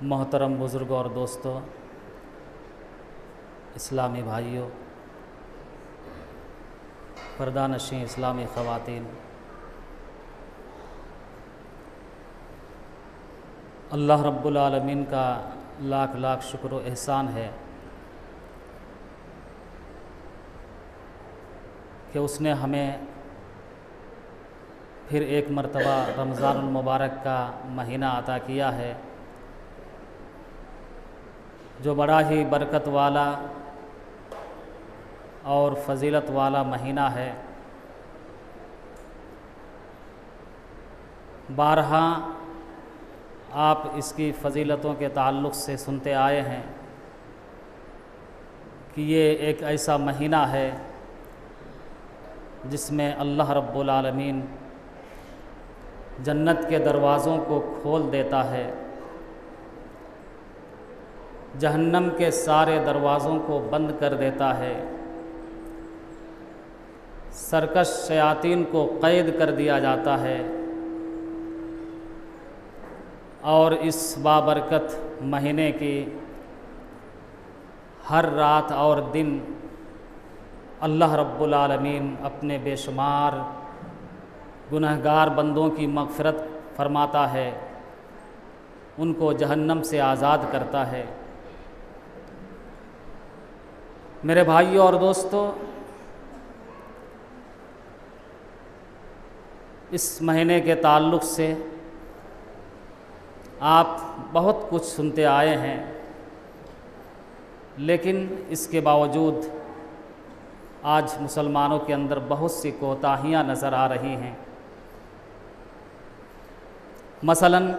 मोहतरम बुज़ुर्ग और दोस्तों, इस्लामी भाइयों, पर्दानशीं इस्लामी ख़वातीन, अल्लाह रब्बुल आलमीन का लाख लाख शुक्र व एहसान है कि उसने हमें फिर एक मरतबा रमज़ानुल मुबारक का महीना अता किया है, जो बड़ा ही बरकत वाला और फ़जीलत वाला महीना है। बारहा आप इसकी फ़जीलतों के ताल्लुक़ से सुनते आए हैं कि ये एक ऐसा महीना है जिसमें अल्लाह रब्बुल आलमीन जन्नत के दरवाज़ों को खोल देता है, जहन्नम के सारे दरवाज़ों को बंद कर देता है, सरकश शयातीन को क़ैद कर दिया जाता है और इस बाबरकत महीने की हर रात और दिन अल्लाह रब्बुल आलमीन अपने बेशुमार गुनहगार बंदों की मग़फ़िरत फरमाता है, उनको जहन्नम से आज़ाद करता है। मेरे भाइयों और दोस्तों, इस महीने के ताल्लुक़ से आप बहुत कुछ सुनते आए हैं, लेकिन इसके बावजूद आज मुसलमानों के अंदर बहुत सी कोताहियाँ नज़र आ रही हैं। मसलन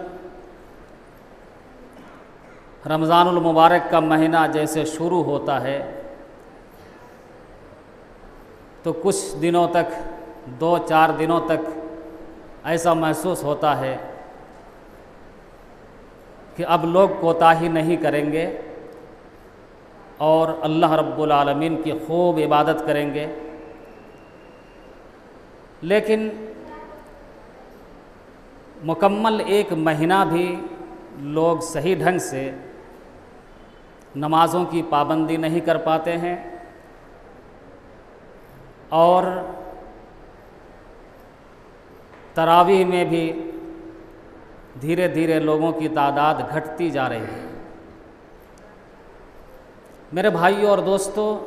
रमज़ानुल मुबारक का महीना जैसे शुरू होता है तो कुछ दिनों तक, 2-4 दिनों तक ऐसा महसूस होता है कि अब लोग कोताही नहीं करेंगे और अल्लाह रब्बुल आलमीन की खूब इबादत करेंगे। लेकिन मुकम्मल एक महीना भी लोग सही ढंग से नमाज़ों की पाबंदी नहीं कर पाते हैं और तरावीह में भी धीरे धीरे लोगों की तादाद घटती जा रही है। मेरे भाइयों और दोस्तों,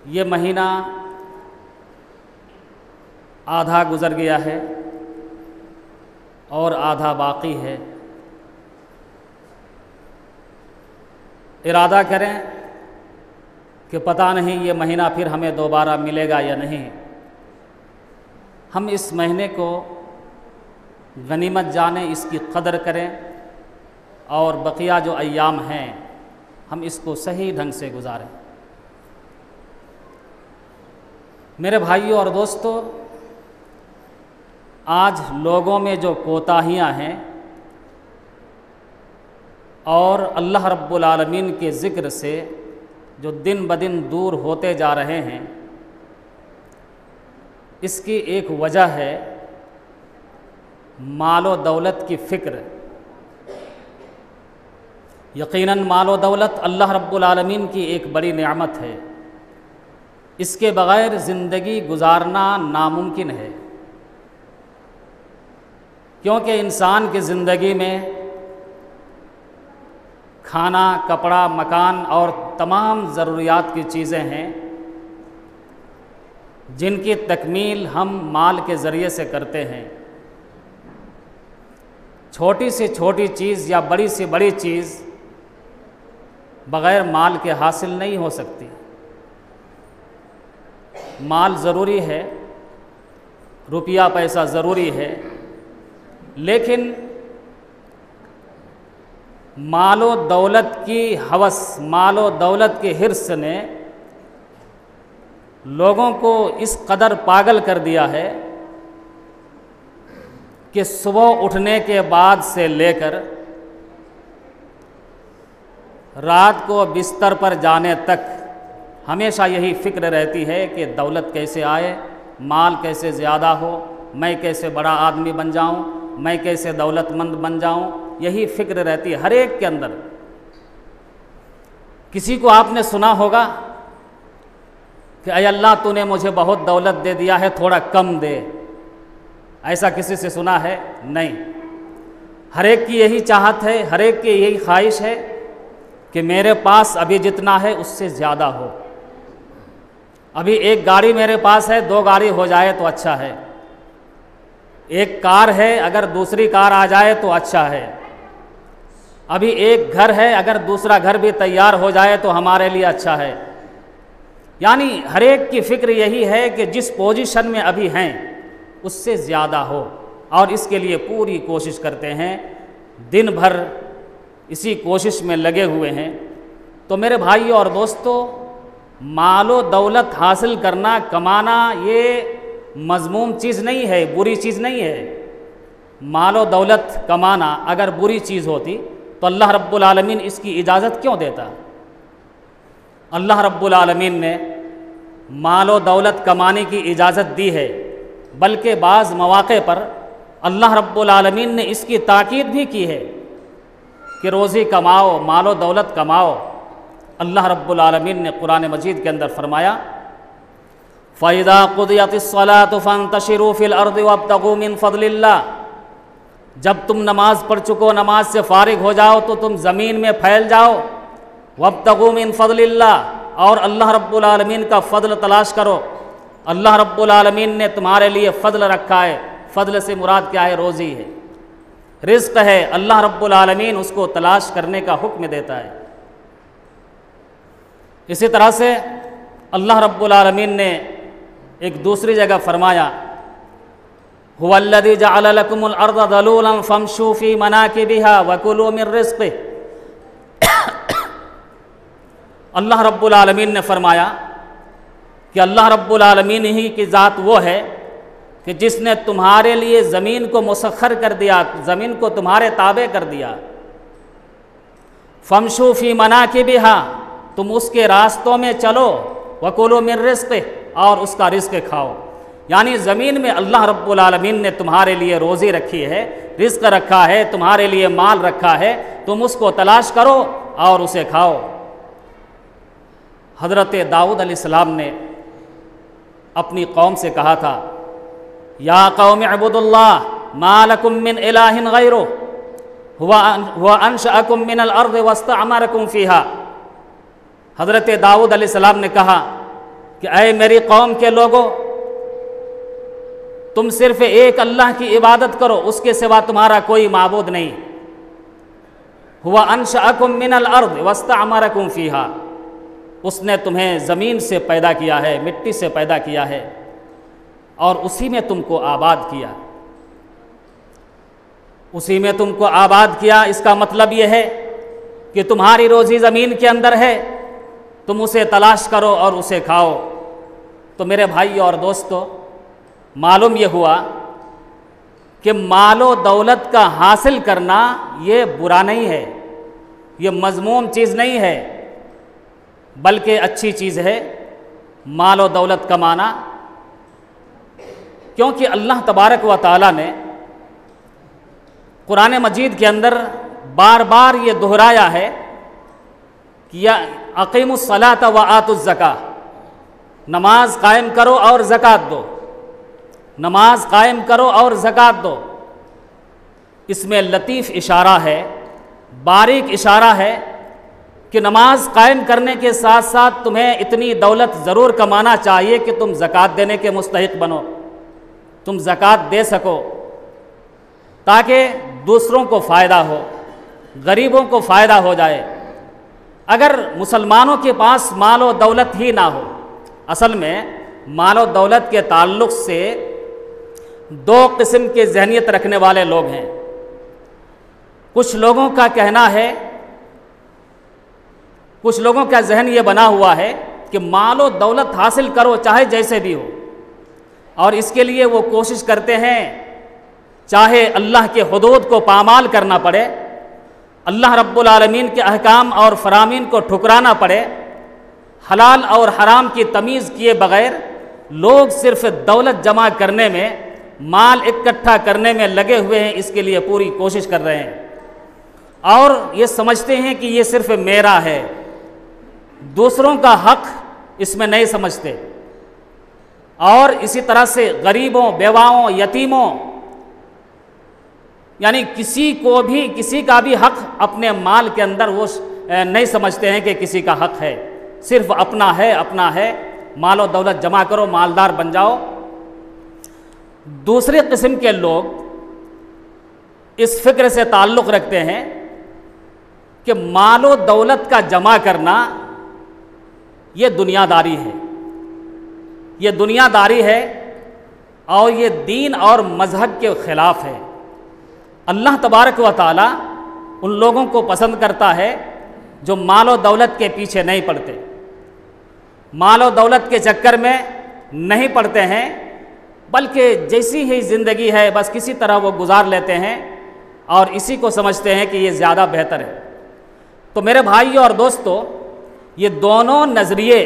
ये महीना आधा गुज़र गया है और आधा बाकी है। इरादा करें कि पता नहीं ये महीना फिर हमें दोबारा मिलेगा या नहीं। हम इस महीने को गनीमत जाने, इसकी कदर करें और बकिया जो अय्याम हैं हम इसको सही ढंग से गुजारें। मेरे भाइयों और दोस्तों, आज लोगों में जो कोताहियाँ हैं और अल्लाह रब्बुल आलमीन के ज़िक्र से जो दिन ब दिन दूर होते जा रहे हैं, इसकी एक वजह है मालो दौलत की फ़िक्र। यकीनन मालो दौलत अल्लाह रब्बुल आलमीन की एक बड़ी नेमत है, इसके बग़ैर ज़िंदगी गुजारना नामुमकिन है, क्योंकि इंसान की ज़िंदगी में खाना, कपड़ा, मकान और तमाम ज़रूरियात की चीज़ें हैं जिनकी तकमील हम माल के ज़रिए से करते हैं। छोटी से छोटी चीज़ या बड़ी से बड़ी चीज़ बग़ैर माल के हासिल नहीं हो सकती। माल ज़रूरी है, रुपया पैसा ज़रूरी है, लेकिन मालो दौलत की हवस, मालो दौलत के हिर्स ने लोगों को इस कदर पागल कर दिया है कि सुबह उठने के बाद से लेकर रात को बिस्तर पर जाने तक हमेशा यही फ़िक्र रहती है कि दौलत कैसे आए, माल कैसे ज़्यादा हो, मैं कैसे बड़ा आदमी बन जाऊं, मैं कैसे दौलतमंद बन जाऊं, यही फ़िक्र रहती है हर एक के अंदर। किसी को आपने सुना होगा कि अय अल्लाह तूने मुझे बहुत दौलत दे दिया है, थोड़ा कम दे, ऐसा किसी से सुना है? नहीं। हर एक की यही चाहत है, हर एक की यही ख्वाहिश है कि मेरे पास अभी जितना है उससे ज़्यादा हो। अभी एक गाड़ी मेरे पास है, 2 गाड़ी हो जाए तो अच्छा है। एक कार है, अगर दूसरी कार आ जाए तो अच्छा है। अभी एक घर है, अगर दूसरा घर भी तैयार हो जाए तो हमारे लिए अच्छा है। यानी हर एक की फ़िक्र यही है कि जिस पोजीशन में अभी हैं उससे ज़्यादा हो, और इसके लिए पूरी कोशिश करते हैं, दिन भर इसी कोशिश में लगे हुए हैं। तो मेरे भाइयों और दोस्तों, मालो दौलत हासिल करना, कमाना, ये मज़मूम चीज़ नहीं है, बुरी चीज़ नहीं है। मालो दौलत कमाना अगर बुरी चीज़ होती तो अल्लाह रब्बुल आलमीन इसकी इजाज़त क्यों देता? अल्लाह रब्बुल आलमीन ने मालो दौलत कमाने की इजाज़त दी है, बल्कि बाज़ मौक़े पर अल्लाह रब्बुल आलमीन ने इसकी ताकीद भी की है कि रोज़ी कमाओ, मालो दौलत कमाओ। अल्लाह रब्बुल आलमीन ने कुरान मजीद के अंदर फरमाया, फ़इज़ा क़ुदियतिस्सलातु फ़ंतशिरू फ़िल अर्दि वब्तग़ू मिन फ़ज़लिल्लाह, जब तुम नमाज़ पढ़ चुको, नमाज से फ़ारिग हो जाओ तो तुम ज़मीन में फैल जाओ। वब्तग़ू मिन फ़ज़लिल्लाह, और अल्लाह रब्बुल आलमीन का फ़ज़ल तलाश करो। अल्लाह रब्बुल आलमीन ने तुम्हारे लिए फ़ज़ल रखा है। फ़ज़ल से मुराद क्या है? रोज़ी है, रिज़्क़ है। अल्लाह रब्बुल आलमीन उसको तलाश करने का हुक्म देता है। इसी तरह से अल्लाह रब्बुल आलमीन ने एक दूसरी जगह फरमाया, हुवल्लज़ी जअल लकुमुल अर्ज़ ज़लूलन फ़म्शू फ़ी मनाकिबिहा वकुलू मिन रिज़्क़िही। अल्लाह रब्बुल आलमीन ने फरमाया कि अल्लाह रब्बुल आलमीन ही की ज़ात वो है कि जिसने तुम्हारे लिए ज़मीन को मुसख्खर कर दिया, ज़मीन को तुम्हारे ताबे कर दिया। फ़म्शू फ़ी मनाकिबिहा, तुम उसके रास्तों में चलो। वकुलू मिन रिज़्क़िही, और उसका रिज़्क़ खाओ। यानी ज़मीन में अल्लाह रब्बुल आलमीन ने तुम्हारे लिए रोज़ी रखी है, रिज़्क़ रखा है, तुम्हारे लिए माल रखा है, तुम उसको तलाश करो और उसे खाओ। हज़रत दाऊद अलैहिस्सलाम ने अपनी कौम से कहा था, या कौम अबुदुल्लाह मा लकुम मिन इलाहिन गैरुहु हुवा अंशअकुम मिनल अर्ज़ि वस्तअमरकुम फ़ीहा। हज़रत दाऊद अलैहिस्सलाम ने कहा कि ऐ मेरी कौम के लोगों, तुम सिर्फ़ एक अल्लाह की इबादत करो, उसके सिवा तुम्हारा कोई माबूद नहीं। हुवा अंशअकुम मिनल अर्ज़ि वस्तअमरकुम फ़ीहा, उसने तुम्हें ज़मीन से पैदा किया है, मिट्टी से पैदा किया है, और उसी में तुमको आबाद किया। उसी में तुमको आबाद किया, इसका मतलब यह है कि तुम्हारी रोज़ी ज़मीन के अंदर है, तुम उसे तलाश करो और उसे खाओ। तो मेरे भाई और दोस्तों, मालूम ये हुआ कि मालो दौलत का हासिल करना ये बुरा नहीं है, ये मज़मूम चीज़ नहीं है, बल्कि अच्छी चीज़ है मालो दौलत कमाना। क्योंकि अल्लाह तबारक व तआला ने कुरान मजीद के अंदर बार बार ये दोहराया है कि या अक़ीमुस्सलात व आतुज़्ज़का, नमाज कायम करो और ज़कात दो, नमाज कायम करो और ज़कात दो। इसमें लतीफ़ इशारा है, बारीक इशारा है कि नमाज कायम करने के साथ साथ तुम्हें इतनी दौलत ज़रूर कमाना चाहिए कि तुम ज़कात देने के मुस्तहिक़ बनो, तुम ज़कात दे सको, ताकि दूसरों को फ़ायदा हो, गरीबों को फ़ायदा हो जाए। अगर मुसलमानों के पास मालो दौलत ही ना हो, असल में मालो दौलत के ताल्लुक़ से 2 किस्म के ज़हनियत रखने वाले लोग हैं। कुछ लोगों का कहना है, कुछ लोगों का जहन ये बना हुआ है कि मालो दौलत हासिल करो चाहे जैसे भी हो, और इसके लिए वो कोशिश करते हैं चाहे अल्लाह के हुदूद को पामाल करना पड़े, अल्लाह रब्बुल आलमीन के अहकाम और फरामीन को ठुकराना पड़े, हलाल और हराम की तमीज़ किए बगैर लोग सिर्फ दौलत जमा करने में, माल इकट्ठा करने में लगे हुए हैं। इसके लिए पूरी कोशिश कर रहे हैं और ये समझते हैं कि ये सिर्फ मेरा है, दूसरों का हक इसमें नहीं समझते। और इसी तरह से गरीबों, बेवाओं, यतीमों, यानी किसी का भी हक अपने माल के अंदर वो नहीं समझते हैं कि किसी का हक है, सिर्फ अपना है, अपना है। मालो दौलत जमा करो, मालदार बन जाओ। दूसरे किस्म के लोग इस फिक्र से ताल्लुक़ रखते हैं कि मालो दौलत का जमा करना ये दुनियादारी है, ये दुनियादारी है और ये दीन और मज़हब के ख़िलाफ़ है। अल्लाह तबारक व तआला उन लोगों को पसंद करता है जो मालो दौलत के पीछे नहीं पड़ते, मालो दौलत के चक्कर में नहीं पड़ते हैं, बल्कि जैसी ही ज़िंदगी है बस किसी तरह वो गुजार लेते हैं और इसी को समझते हैं कि ये ज़्यादा बेहतर है। तो मेरे भाइयों और दोस्तों, ये दोनों नज़रिए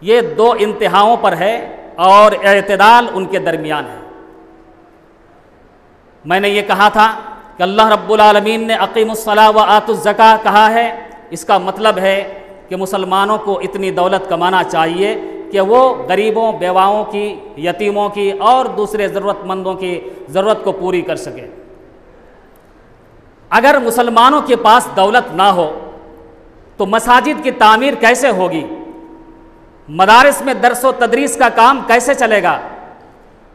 ये दो इंतहाओं पर है और एतदाल उनके दरमियान है। मैंने ये कहा था कि अल्लाह रब्बुल आलमीन ने अक़ीमुस्सलाह व आतुज़्ज़का कहा है, इसका मतलब है कि मुसलमानों को इतनी दौलत कमाना चाहिए कि वो गरीबों, बेवाओं की, यतीमों की और दूसरे ज़रूरतमंदों की ज़रूरत को पूरी कर सके। अगर मुसलमानों के पास दौलत ना हो तो मसाजिद की तामीर कैसे होगी, मदारिस में दर्स व तदरीस का काम कैसे चलेगा,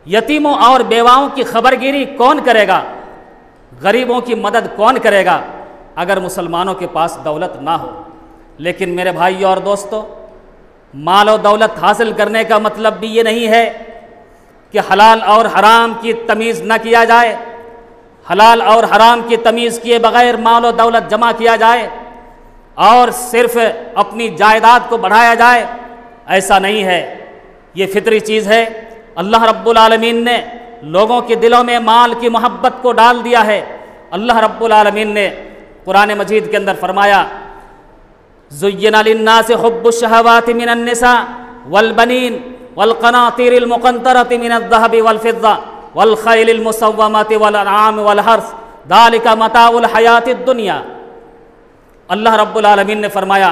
यतीमों और बेवाओं की खबरगिरी कौन करेगा, गरीबों की मदद कौन करेगा अगर मुसलमानों के पास दौलत ना हो। लेकिन मेरे भाइयों और दोस्तों, माल और दौलत हासिल करने का मतलब भी ये नहीं है कि हलाल और हराम की तमीज़ न किया जाए, हलाल और हराम की तमीज़ किए बगैर माल और दौलत जमा किया जाए और सिर्फ अपनी जायदाद को बढ़ाया जाए। ऐसा नहीं है, ये फितरी चीज़ है। अल्लाह रब्बुल आलमीन ने लोगों के दिलों में माल की मोहब्बत को डाल दिया है। अल्लाह रब्बुल आलमीन ने कुरान मजीद के अंदर फरमाया, ज़ुय्यिना लिन्नासि हुब्बुश शहवाति मिनन निसा वल बनीन वल क़नातीरिल मुक़ंतरति मिनज़ ज़हबि वल फ़िज़्ज़ा वल ख़ैलिल मुसव्वमति वल अनआमि वल हर्स ज़ालिका मताउल हयातिद दुनिया। अल्लाह रब्बुल आलमीन ने फरमाया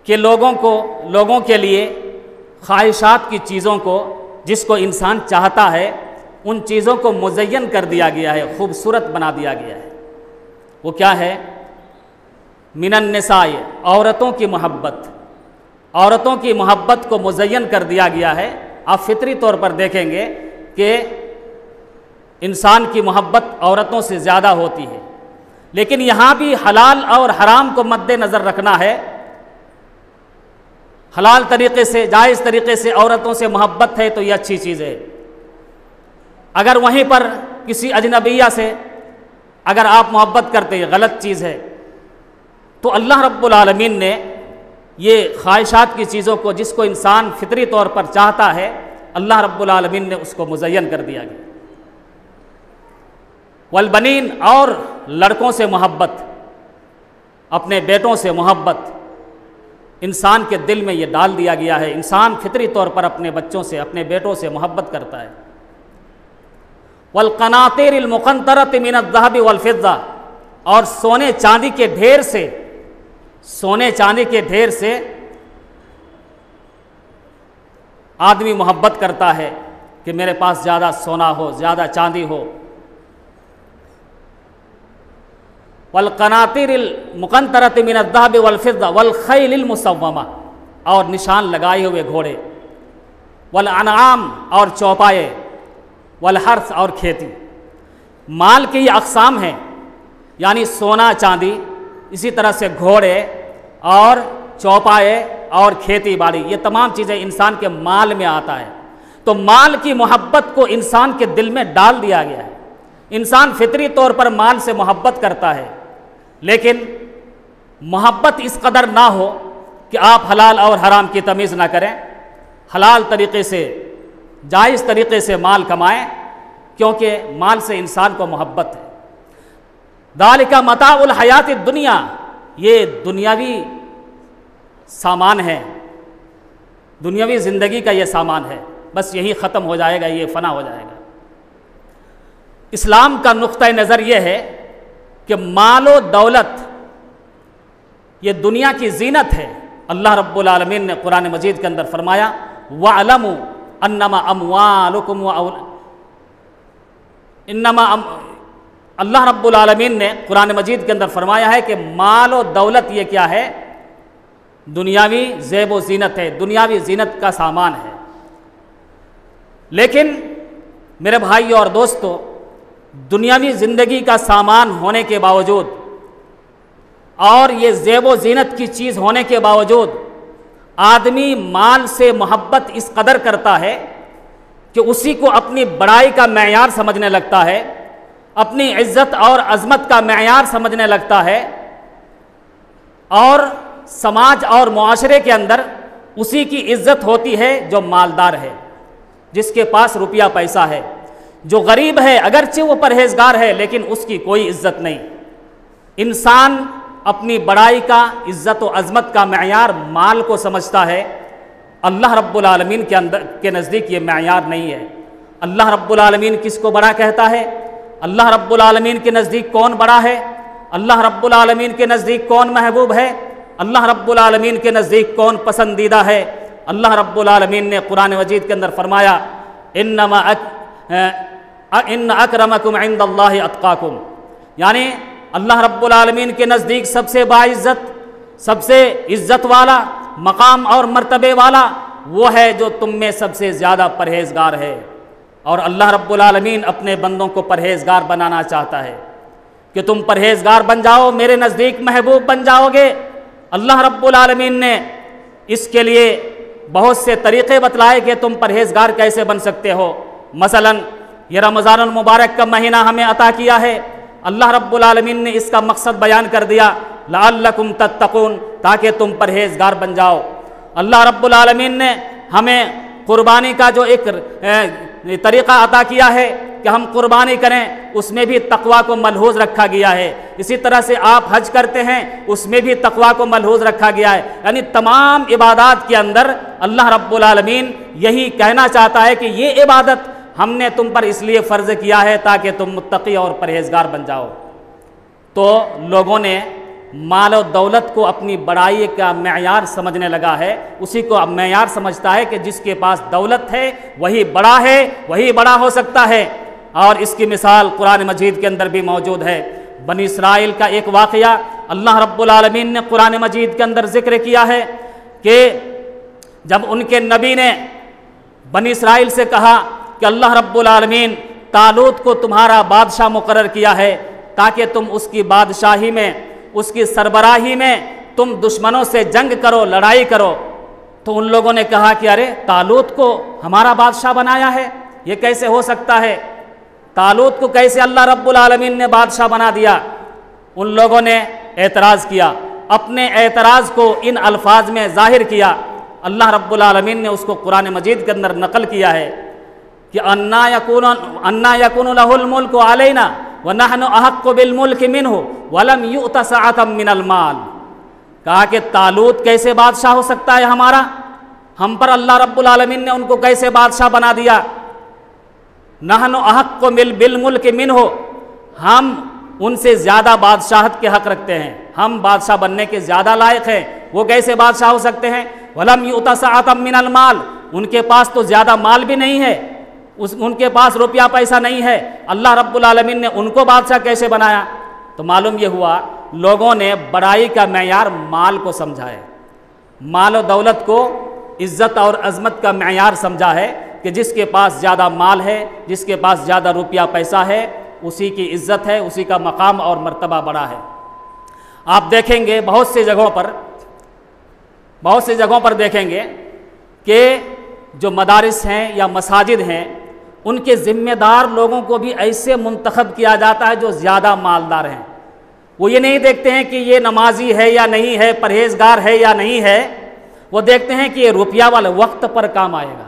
कि लोगों के लिए ख्वाहिशात की चीज़ों को, जिसको इंसान चाहता है, उन चीज़ों को मुज़य्यन कर दिया गया है, खूबसूरत बना दिया गया है। वो क्या है? मिनन निसाए, औरतों की मोहब्बत, औरतों की मोहब्बत को मुज़य्यन कर दिया गया है। आप फितरी तौर पर देखेंगे कि इंसान की मोहब्बत औरतों से ज़्यादा होती है, लेकिन यहाँ भी हलाल और हराम को मद्देनज़र रखना है। हलाल तरीक़े से, जायज़ तरीक़े से औरतों से मोहब्बत है तो ये अच्छी चीज़ है। अगर वहीं पर किसी अजनबिया से अगर आप मोहब्बत करते हैं, गलत चीज़ है। तो अल्लाह रब्बुल आलमीन ने ये ख्वाहिशात की चीज़ों को, जिसको इंसान फितरी तौर पर चाहता है, अल्लाह रब्बुल आलमीन ने उसको मुज़य्यन कर दिया गया। वल बनीन, और लड़कों से मोहब्बत, अपने बेटों से मोहब्बत इंसान के दिल में ये डाल दिया गया है। इंसान फितरी तौर पर अपने बच्चों से, अपने बेटों से मोहब्बत करता है। वल क़नातीरिल मुक़ंतरति मिनज़ ज़हबि वल फ़िज़्ज़ा, और सोने चांदी के ढेर से, सोने चांदी के ढेर से आदमी मोहब्बत करता है कि मेरे पास ज़्यादा सोना हो, ज़्यादा चांदी हो। वल क़नातीरिल मुक़ंतरति मिनज़ ज़हबि वल फ़िज़्ज़ा वल ख़ैलिल मुसव्वमा, और निशान लगाए हुए घोड़े, वल अनआम, और चौपाए, वल हर्स, और खेती। माल की ये अक़साम हैं, यानी सोना चांदी, इसी तरह से घोड़े और चौपाए और खेती बाड़ी, ये तमाम चीज़ें इंसान के माल में आता है। तो माल की मोहब्बत को इंसान के दिल में डाल दिया गया है। इंसान फितरी तौर पर माल से मोहब्बत करता है, लेकिन मोहब्बत इस कदर ना हो कि आप हलाल और हराम की तमीज़ ना करें, हलाल तरीक़े से, जायज़ तरीक़े से माल कमाएं, क्योंकि माल से इंसान को मोहब्बत है। दालिका मताउल हयात दुनिया, ये दुनियावी सामान है, दुनियावी ज़िंदगी का ये सामान है, बस यही ख़त्म हो जाएगा, ये फ़ना हो जाएगा। इस्लाम का नुक्ता नज़र ये है कि मालो दौलत ये दुनिया की जीनत है। अल्लाह रब्बुल आलमीन ने कुरान मजीद के अंदर फरमाया, वअलमु अन्नमा अम्वालुकुम अल्लाह रब्बुल आलमीन ने कुरान मजीद के अंदर फरमाया है कि माल और दौलत ये क्या है? दुनियावी ज़ेब व ज़ीनत है, दुनियावी ज़ीनत का सामान है। लेकिन मेरे भाइयों और दोस्तों, दुनियावी ज़िंदगी का सामान होने के बावजूद और ये ज़ेब व ज़ीनत की चीज़ होने के बावजूद आदमी माल से मोहब्बत इस कदर करता है कि उसी को अपनी बड़ाई का मेयार समझने लगता है, अपनी इज्जत और अज़मत का मेयार समझने लगता है, और समाज और मुआशरे के अंदर उसी की इज्जत होती है जो मालदार है, जिसके पास रुपया पैसा है। जो गरीब है अगरचे वो परहेजगार है, लेकिन उसकी कोई इज्जत नहीं। इंसान अपनी बड़ाई का, इज्जत व अज़मत का मेयार माल को समझता है। अल्लाह रब्बुल आलमीन के नज़दीक ये मेयार नहीं है। अल्लाह रब्बुल आलमीन किसको बड़ा कहता है? अल्लाह रब्बुल आलमीन के नज़दीक कौन बड़ा है? अल्लाह रब्बुल आलमीन के नज़दीक कौन महबूब है? अल्लाह रब्बुल आलमीन के नज़दीक कौन पसंदीदा है? अल्लाह रब्बुल आलमीन ने कुरान मजीद के अंदर फरमाया, इन्न अकरमकुम इंदल्लाहि अत्काकुम, यानी अल्लाह रब्बुल आलमीन के नज़दीक सबसे बाइज़्ज़त, सबसे इज़्ज़त वाला, मकाम और मर्तबे वाला वो है जो तुम में सबसे ज़्यादा परहेज़गार है। और अल्लाह रब्बुल आलमीन अपने बंदों को परहेज़गार बनाना चाहता है कि तुम परहेज़गार बन जाओ, मेरे नज़दीक महबूब बन जाओगे। अल्लाह रब्बुल आलमीन ने इसके लिए बहुत से तरीक़े बतलाए कि तुम परहेज़गार कैसे बन सकते हो। मसलन ये रमज़ानुल मुबारक का महीना हमें अता किया है, अल्लाह रब्बुल आलमीन ने इसका मकसद बयान कर दिया, लअल्लकुम तत्तकून, ताकि तुम परहेज़गार बन जाओ। अल्लाह रब्बुल आलमीन ने हमें कुर्बानी का जो एक तरीक़ा अता किया है कि हम कुर्बानी करें, उसमें भी तक़वा को मलहूज़ रखा गया है। इसी तरह से आप हज करते हैं, उसमें भी तक़वा को मलहूज़ रखा गया है। यानी तमाम इबादत के अंदर अल्लाह रब्बुल आलमीन यही कहना चाहता है कि ये इबादत हमने तुम पर इसलिए फ़र्ज़ किया है ताकि तुम मुत्तक़ी और परहेज़गार बन जाओ। तो लोगों ने माल और दौलत को अपनी बड़ाई का मेयार समझने लगा है, उसी को अब मेयार समझता है कि जिसके पास दौलत है वही बड़ा है, वही बड़ा हो सकता है। और इसकी मिसाल कुरान मजीद के अंदर भी मौजूद है। बनी इसराइल का एक वाक़या अल्लाह रब्बुल आलमीन ने कुरान मजीद के अंदर ज़िक्र किया है कि जब उनके नबी ने बनी इसराइल से कहा कि अल्लाह रब्बुल आलमीन तालूत को तुम्हारा बादशाह मुकर्रर किया है ताकि तुम उसकी बादशाही में, उसकी सरबराही में तुम दुश्मनों से जंग करो, लड़ाई करो। तो उन लोगों ने कहा कि अरे तालूत को हमारा बादशाह बनाया है, ये कैसे हो सकता है? तालूत को कैसे अल्लाह रब्बुल आलमीन ने बादशाह बना दिया? उन लोगों ने एतराज़ किया, अपने एतराज़ को इन अल्फाज में ज़ाहिर किया। अल्लाह रब्बुल आलमीन ने उसको कुरान मजीद के अंदर नकल किया है कि अन्ना यकूनु लहुल मुल्कु अलैना व नहनु अहक्कु बिल मुल्कि मिन्हु वलम युअता सअतम मिनल माल। कहा कि तालूत कैसे बादशाह हो सकता है हमारा, हम पर अल्लाह रब्बुल आलमीन ने उनको कैसे बादशाह बना दिया। नहनु अहक्कु बिल मुल्कि मिन्हु, हम उनसे ज़्यादा बादशाहत के हक़ रखते हैं, हम बादशाह बनने के ज़्यादा लायक हैं, वो कैसे बादशाह हो सकते हैं। वलम युअता सअतम मिनल माल, उनके पास तो ज़्यादा माल भी नहीं है, उनके पास रुपया पैसा नहीं है, अल्लाह रब्बुल आलमीन ने उनको बादशाह कैसे बनाया। तो मालूम ये हुआ लोगों ने बड़ाई का मेयार माल को समझा है, माल और दौलत को इज़्ज़त और अज़मत का मेयार समझा है कि जिसके पास ज़्यादा माल है, जिसके पास ज़्यादा रुपया पैसा है, उसी की इज़्ज़त है, उसी का मकाम और मर्तबा बड़ा है। आप देखेंगे बहुत सी जगहों पर देखेंगे कि जो मदारिस हैं या मसाजिद हैं उनके ज़िम्मेदार लोगों को भी ऐसे मुंतखब किया जाता है जो ज़्यादा मालदार हैं। वो ये नहीं देखते हैं कि ये नमाजी है या नहीं है, परहेजगार है या नहीं है, वो देखते हैं कि ये रुपया वाला वक्त पर काम आएगा।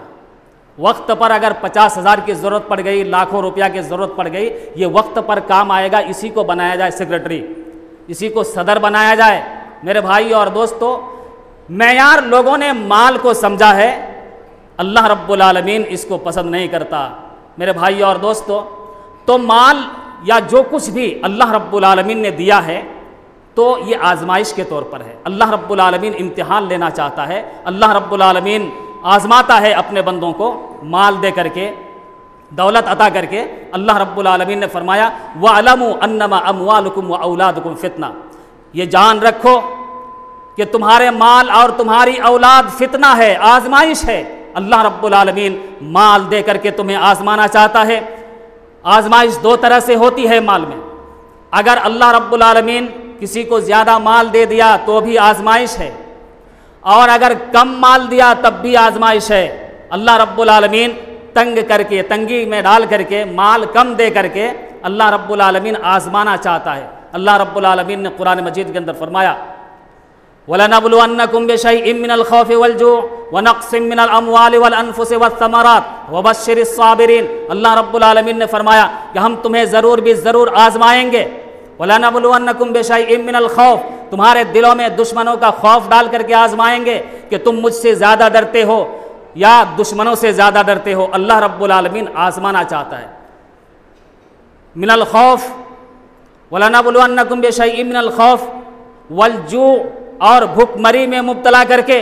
वक्त पर अगर 50,000 की ज़रूरत पड़ गई, लाखों रुपया की ज़रूरत पड़ गई, ये वक्त पर काम आएगा, इसी को बनाया जाए सेक्रेटरी, इसी को सदर बनाया जाए। मेरे भाई और दोस्तों, मेयार लोगों ने माल को समझा है, अल्लाह रब्बुल आलमीन इसको पसंद नहीं करता। मेरे भाई और दोस्तों, तो माल या जो कुछ भी अल्लाह रब्बुल आलमीन ने दिया है तो ये आजमाइश के तौर पर है। अल्लाह रब्बुल आलमीन इम्तिहान लेना चाहता है, अल्लाह रब्बुल आलमीन आजमाता है अपने बंदों को माल दे करके, दौलत अता करके। अल्लाह रब्बुल आलमीन ने फरमाया वअलमू अन्नमा अमवालुकुम व औलादुकुम फितना, ये जान रखो कि तुम्हारे माल और तुम्हारी औलाद फितना है, आजमाइश है। अल्लाह रब्बुल आलमीन माल दे करके तुम्हें आजमाना चाहता है। आजमाइश दो तरह से होती है माल में। अगर अल्लाह रब्बुल आलमीन किसी को ज़्यादा माल दे दिया तो भी आजमाइश है, और अगर कम माल दिया तब भी आजमाइश है। अल्लाह रब्बुल आलमीन तंग करके, तंगी में डाल करके, माल कम दे करके अल्लाह रब्बुल आलमीन आजमाना चाहता है। अल्लाह रब्बुल आलमीन ने कुरान मजीद के अंदर फरमाया वलनबलुवन्नकुम बिशैइन मिनल खौफि वल जू व नक़्सिम मिनल अमवालि वल अनफुसि वस्समरात व बश्शिरिस साबिरीन। अल्लाह रब्बुल आलमीन ने फरमाया कि हम तुम्हें ज़रूर भी ज़रूर आजमाएंगे। वलनबलुवन्नकुम बिशैइन मिनल खौफ, तुम्हारे दिलों में दुश्मनों का खौफ डाल करके आजमाएंगे कि तुम मुझसे ज़्यादा डरते हो या दुश्मनों से ज़्यादा डरते हो। अल्लाह रब्बुल आलमीन आजमाना चाहता है। मिनल खौफ वलनबलुवन्नकुम बिशैइन मिनल खौफ वल जू, और भूखमरी में मुब्तला करके,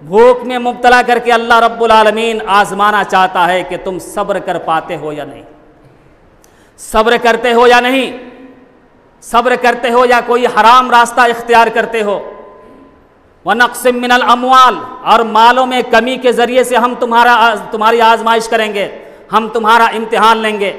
भूख में मुब्तला करके अल्लाह रब्बुल आलमीन आजमाना चाहता है कि तुम सब्र कर पाते हो या नहीं, सब्र करते हो या नहीं, सब्र करते हो या कोई हराम रास्ता इख्तियार करते हो। व नक़्सिम मिनल अमवाल, और मालों में कमी के ज़रिए से हम तुम्हारी आजमाइश करेंगे, हम तुम्हारा इम्तिहान लेंगे।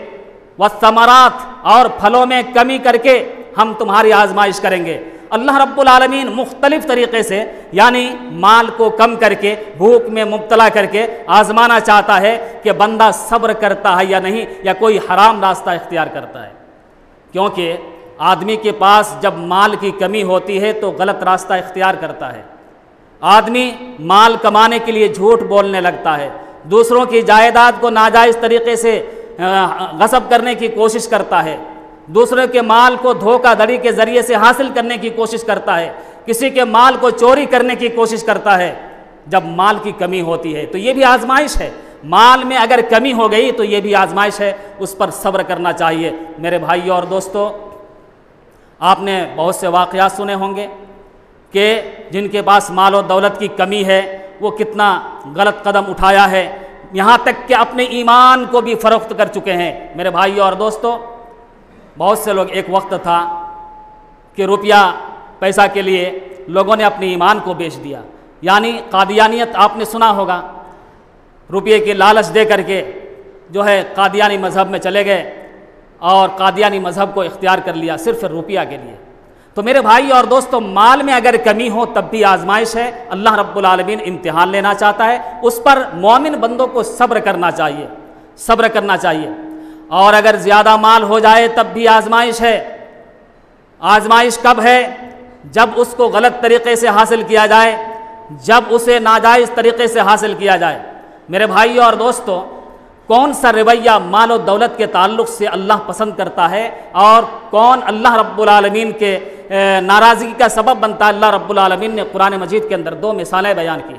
वस्समरात, और फलों में कमी करके हम तुम्हारी आजमाइश करेंगे। अल्लाह रब्बुल आलमीन मुख्तलिफ तरीक़े से, यानी माल को कम करके, भूख में मुब्तला करके आजमाना चाहता है कि बंदा सब्र करता है या नहीं, या कोई हराम रास्ता इख्तियार करता है। क्योंकि आदमी के पास जब माल की कमी होती है तो गलत रास्ता इख्तियार करता है। आदमी माल कमाने के लिए झूठ बोलने लगता है, दूसरों की जायदाद को नाजायज़ तरीक़े से गस्ब करने की कोशिश करता है, दूसरों के माल को धोखाधड़ी के ज़रिए से हासिल करने की कोशिश करता है, किसी के माल को चोरी करने की कोशिश करता है। जब माल की कमी होती है तो ये भी आजमाइश है। माल में अगर कमी हो गई तो ये भी आजमाइश है, उस पर सब्र करना चाहिए। मेरे भाई और दोस्तों, आपने बहुत से वाक़यात सुने होंगे कि जिनके पास माल और दौलत की कमी है वो कितना गलत कदम उठाया है, यहाँ तक कि अपने ईमान को भी फ़रोख्त कर चुके हैं। मेरे भाई और दोस्तों, बहुत से लोग, एक वक्त था कि रुपया पैसा के लिए लोगों ने अपने ईमान को बेच दिया, यानी कादियानियत आपने सुना होगा। रुपये की लालच दे करके जो है कादियानी मज़हब में चले गए और कादियानी मज़हब को इख्तियार कर लिया सिर्फ रुपया के लिए। तो मेरे भाई और दोस्तों, माल में अगर कमी हो तब भी आजमाइश है। अल्लाह रब्बुल आलमीन इम्तिहान लेना चाहता है, उस पर मोमिन बंदों को सब्र करना चाहिए, सब्र करना चाहिए। और अगर ज़्यादा माल हो जाए तब भी आजमाइश है। आजमाइश कब है? जब उसको गलत तरीक़े से हासिल किया जाए, जब उसे नाजायज़ तरीक़े से हासिल किया जाए। मेरे भाई और दोस्तों, कौन सा रवैया माल और दौलत के ताल्लुक़ से अल्लाह पसंद करता है और कौन अल्लाह रब्बुल आलमीन के नाराज़गी का सबब बनता है? अल्लाह रब्बुल आलमीन ने कुरान मजीद के अंदर दो मिसालें बयान की।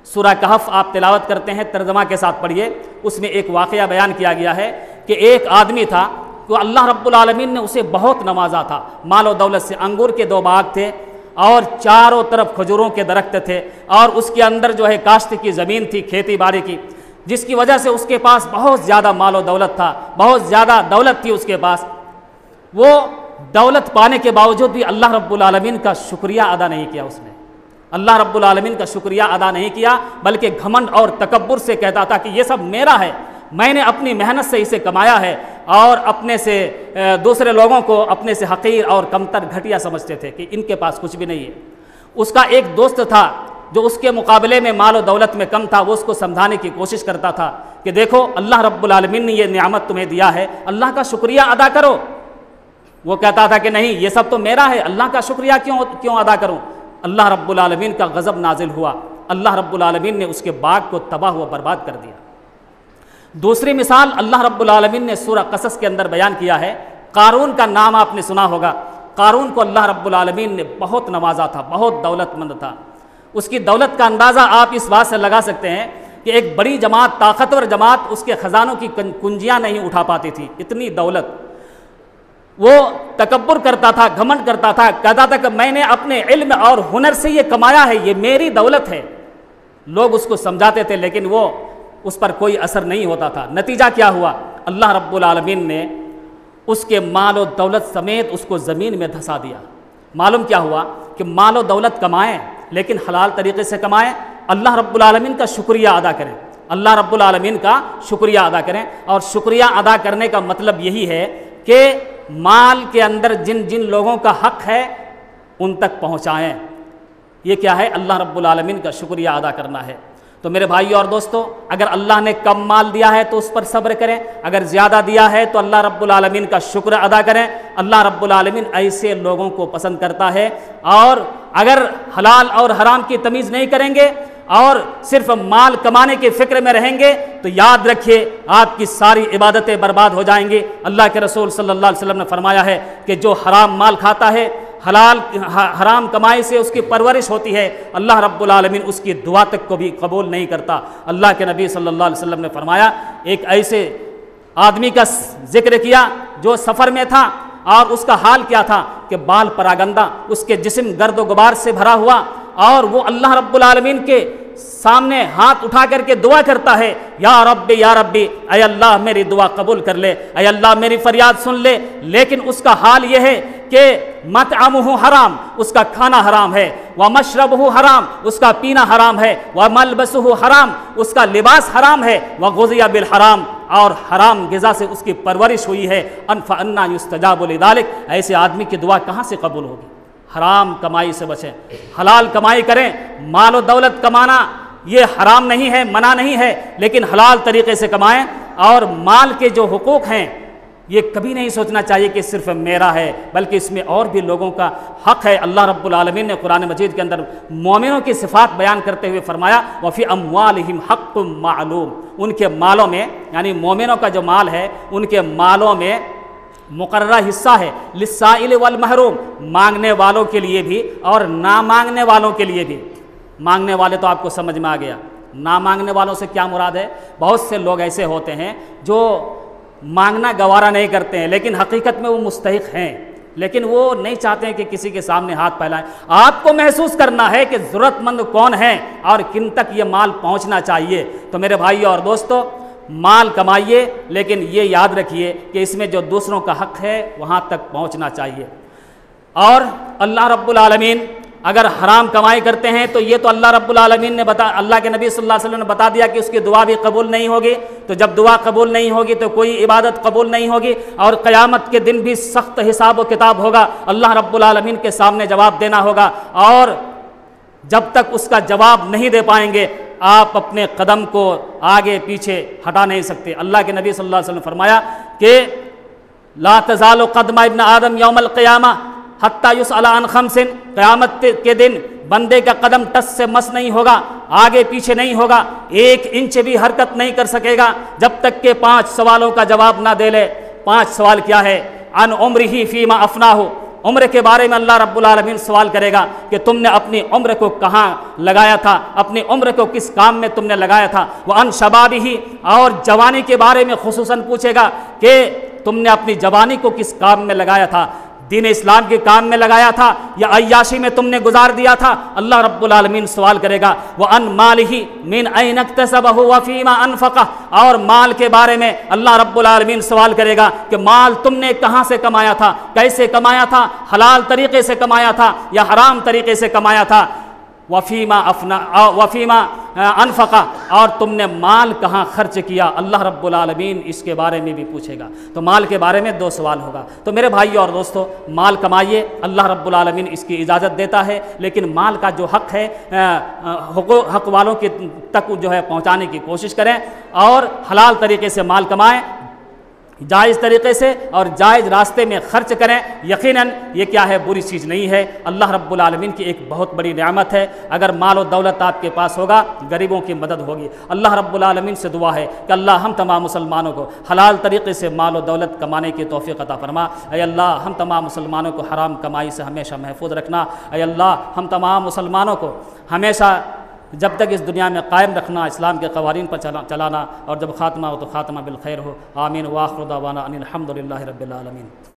सूरह कहफ आप तिलावत करते हैं, तर्जमा के साथ पढ़िए, उसमें एक वाक़या बयान किया गया है कि एक आदमी था तो अल्लाह रब्बुल आलमीन ने उसे बहुत नवाजा था माल और दौलत से। अंगूर के 2 बाग थे और चारों तरफ खजूरों के दरख्त थे और उसके अंदर जो है काश्त की ज़मीन थी, खेती बाड़ी की, जिसकी वजह से उसके पास बहुत ज़्यादा माल और दौलत था, बहुत ज़्यादा दौलत थी उसके पास। वो दौलत पाने के बावजूद भी अल्लाह रब्बुल आलमीन का शुक्रिया अदा नहीं किया उसने, अल्लाह रब्बुल आलमीन का शुक्रिया अदा नहीं किया, बल्कि घमंड और तकब्बुर से कहता था कि ये सब मेरा है, मैंने अपनी मेहनत से इसे कमाया है, और अपने से दूसरे लोगों को अपने से हकीर और कमतर घटिया समझते थे कि इनके पास कुछ भी नहीं है। उसका एक दोस्त था जो उसके मुकाबले में माल और दौलत में कम था, वो उसको समझाने की कोशिश करता था कि देखो अल्लाह रब्बुल आलमीन ने ये नियामत तुम्हें दिया है, अल्लाह का शुक्रिया अदा करो। वो कहता था कि नहीं, ये सब तो मेरा है, अल्लाह का शुक्रिया क्यों अदा करूं। अल्लाह रब्बुल आलमीन का गज़ब नाजिल हुआ, अल्लाह रब्बुल आलमीन ने उसके बाग को तबाह हुआ बर्बाद कर दिया। दूसरी मिसाल अल्लाह रब्बुल आलमीन ने सूरह क़सस के अंदर बयान किया है। कारून का नाम आपने सुना होगा। कारून को अल्लाह रब्बुल आलमीन ने बहुत नवाजा था, बहुत दौलतमंद था। उसकी दौलत का अंदाज़ा आप इस बात से लगा सकते हैं कि एक बड़ी जमात, ताकतवर जमात, उसके ख़जानों की कुंजियाँ नहीं उठा पाती थी, इतनी दौलत। वो तकब्बुर करता था, घमंड करता था, कहता था कि मैंने अपने इल्म और हुनर से ये कमाया है, ये मेरी दौलत है। लोग उसको समझाते थे लेकिन वो उस पर कोई असर नहीं होता था। नतीजा क्या हुआ, अल्लाह रब्बुल आलमीन ने उसके माल और दौलत समेत उसको ज़मीन में धंसा दिया। मालूम क्या हुआ कि माल और दौलत कमाएं लेकिन हलाल तरीके से कमाएं, अल्लाह रब्बुल आलमीन का शुक्रिया अदा करें, अल्लाह रब्बुल आलमीन का शुक्रिया अदा करें। और शुक्रिया अदा करने का मतलब यही है कि माल के अंदर जिन जिन लोगों का हक़ है उन तक पहुँचाएँ। ये क्या है, अल्लाह रब्बुल आलमीन का शुक्रिया अदा करना है। तो मेरे भाइयों और दोस्तों, अगर अल्लाह ने कम माल दिया है तो उस पर सब्र करें, अगर ज़्यादा दिया है तो अल्लाह रब्बुल आलमीन का शुक्र अदा करें। अल्लाह रब्बुल आलमीन ऐसे लोगों को पसंद करता है। और अगर हलाल और हराम की तमीज़ नहीं करेंगे और सिर्फ माल कमाने के फ़िक्र में रहेंगे तो याद रखिए आपकी सारी इबादतें बर्बाद हो जाएंगी। अल्लाह के रसूल सल्लल्लाहु अलैहि वसल्लम ने फरमाया है कि जो हराम माल खाता है, हराम कमाई से उसकी परवरिश होती है, अल्लाह रब्बुल आलमीन उसकी दुआ तक को भी कबूल नहीं करता। अल्लाह के नबी सल्लल्लाहु अलैहि वसल्लम ने फरमाया, एक ऐसे आदमी का जिक्र किया जो सफ़र में था और उसका हाल क्या था कि बाल परागंदा, उसके जिस्म गर्द गुबार से भरा हुआ, और वो अल्लाह रब्बुल आलमीन के सामने हाथ उठा करके दुआ करता है, या रब्बी अय अल्लाह मेरी दुआ कबूल कर ले, अय अल्लाह मेरी फरियाद सुन ले। लेकिन उसका हाल यह है कि मतअमुहु हराम, उसका खाना हराम है, व मशरबहु हराम, उसका पीना हराम है, व मलबसुहु हराम, उसका लिबास हराम है, व गुज़िया बिल हराम, और हराम ग़िज़ा से उसकी परवरिश हुई है। अन्ना युस्तजाबु लिज़ालिक, ऐसे आदमी की दुआ कहाँ से कबूल होगी। हराम कमाई से बचें, हलाल कमाई करें। माल और दौलत कमाना ये हराम नहीं है, मना नहीं है, लेकिन हलाल तरीके से कमाएं। और माल के जो हुकूक हैं ये कभी नहीं सोचना चाहिए कि सिर्फ मेरा है, बल्कि इसमें और भी लोगों का हक़ है। अल्लाह रब्बुल आलमीन ने कुरान मजीद के अंदर मोमिनों की सिफ़ात बयान करते हुए फरमाया, वफ़ी अम्वालिहिम हक़्क़ुम मालूम, उनके मालों में, यानी मोमिनों का जो माल है उनके मालों में मुकर्ररा हिस्सा है, लिस्साइल वल महरूम, मांगने वालों के लिए भी और ना मांगने वालों के लिए भी। मांगने वाले तो आपको समझ में आ गया, ना मांगने वालों से क्या मुराद है। बहुत से लोग ऐसे होते हैं जो मांगना गवारा नहीं करते हैं, लेकिन हकीकत में वो मुस्तहिक हैं, लेकिन वो नहीं चाहते हैं कि किसी के सामने हाथ फैलाएं। आपको महसूस करना है कि ज़रूरतमंद कौन है और किन तक ये माल पहुंचना चाहिए। तो मेरे भाइयों और दोस्तों, माल कमाइए, लेकिन ये याद रखिए कि इसमें जो दूसरों का हक़ है वहाँ तक पहुँचना चाहिए। और अल्लाह रब्बुल आलमीन अगर हराम कमाई करते हैं तो ये तो अल्लाह रब्बुल आलमीन ने अल्लाह के नबी सल्लल्लाहु अलैहि वसल्लम ने बता दिया कि उसकी दुआ भी कबूल नहीं होगी। तो जब दुआ कबूल नहीं होगी तो कोई इबादत कबूल नहीं होगी, और क़यामत के दिन भी सख्त हिसाब व किताब होगा, अल्लाह रब्बुल आलमीन के सामने जवाब देना होगा। और जब तक उसका जवाब नहीं दे पाएंगे आप अपने कदम को आगे पीछे हटा नहीं सकते। अल्लाह के नबी सल्लल्लाहु अलैहि वसल्लम ने फरमाया कि ला तज़ालु क़दम इब्न आदम यौमल क़ियामा हत्ता युसअल अन खम्सिन, क़यामत के दिन बंदे का कदम टस से मस नहीं होगा, आगे पीछे नहीं होगा, 1 इंच भी हरकत नहीं कर सकेगा जब तक के 5 सवालों का जवाब ना दे ले। 5 सवाल क्या है? अन उम्रिही फ़ीमा अफ़नाहु, उम्र के बारे में अल्लाह रब्बुल आलमीन सवाल करेगा कि तुमने अपनी उम्र को कहाँ लगाया था, अपनी उम्र को किस काम में तुमने लगाया था। वह अन शबाबिही, और जवानी के बारे में खुसूसन पूछेगा कि तुमने अपनी जवानी को किस काम में लगाया था, दीन इस्लाम के काम में लगाया था या अय्याशी में तुमने गुजार दिया था। अल्लाह रब्बुल आलमीन सवाल करेगा। वह अन मालिही मिन ऐन इक्तसबहु व फीमा अनफ़क़ह, और माल के बारे में अल्लाह रब्बुल आलमीन सवाल करेगा कि माल तुमने कहाँ से कमाया था, कैसे कमाया था, हलाल तरीके से कमाया था या हराम तरीके से कमाया था। वफ़ीमा अनफ़क़ा, और तुमने माल कहाँ खर्च किया, अल्लाह रब्बुल आलमीन इसके बारे में भी पूछेगा। तो माल के बारे में 2 सवाल होगा। तो मेरे भाई और दोस्तों, माल कमाइए, अल्लाह रब्बुल आलमीन इसकी इजाज़त देता है, लेकिन माल का जो हक़ है हक़ वालों के तक जो है पहुँचाने की कोशिश करें और हलाल तरीके से माल कमाएँ, जायज़ तरीक़े से और जायज़ रास्ते में ख़र्च करें। यकीनन ये क्या है, बुरी चीज़ नहीं है, अल्लाह रब्बुल आलमीन की एक बहुत बड़ी नेमत है। अगर माल और दौलत आपके पास होगा, गरीबों की मदद होगी। अल्लाह रब्बुल आलमीन से दुआ है कि अल्लाह हम तमाम मुसलमानों को हलाल तरीक़े से माल और दौलत कमाने की तौफ़ीक़ अता फ़रमा। ऐ अल्लाह, हम तमाम मुसलमानों को हराम कमाई से हमेशा महफूज रखना। ऐ अल्लाह, हम तमाम मुसलमानों को हमेशा जब तक इस दुनिया में कायम रखना, इस्लाम के क़वानीन पर चलाना, और जब ख़ात्मा हो तो ख़ात्मा बिल खैर हो। आमीन। व आखिरु दावाना अनिल हम्दुलिल्लाहि रब्बिल आलमीन।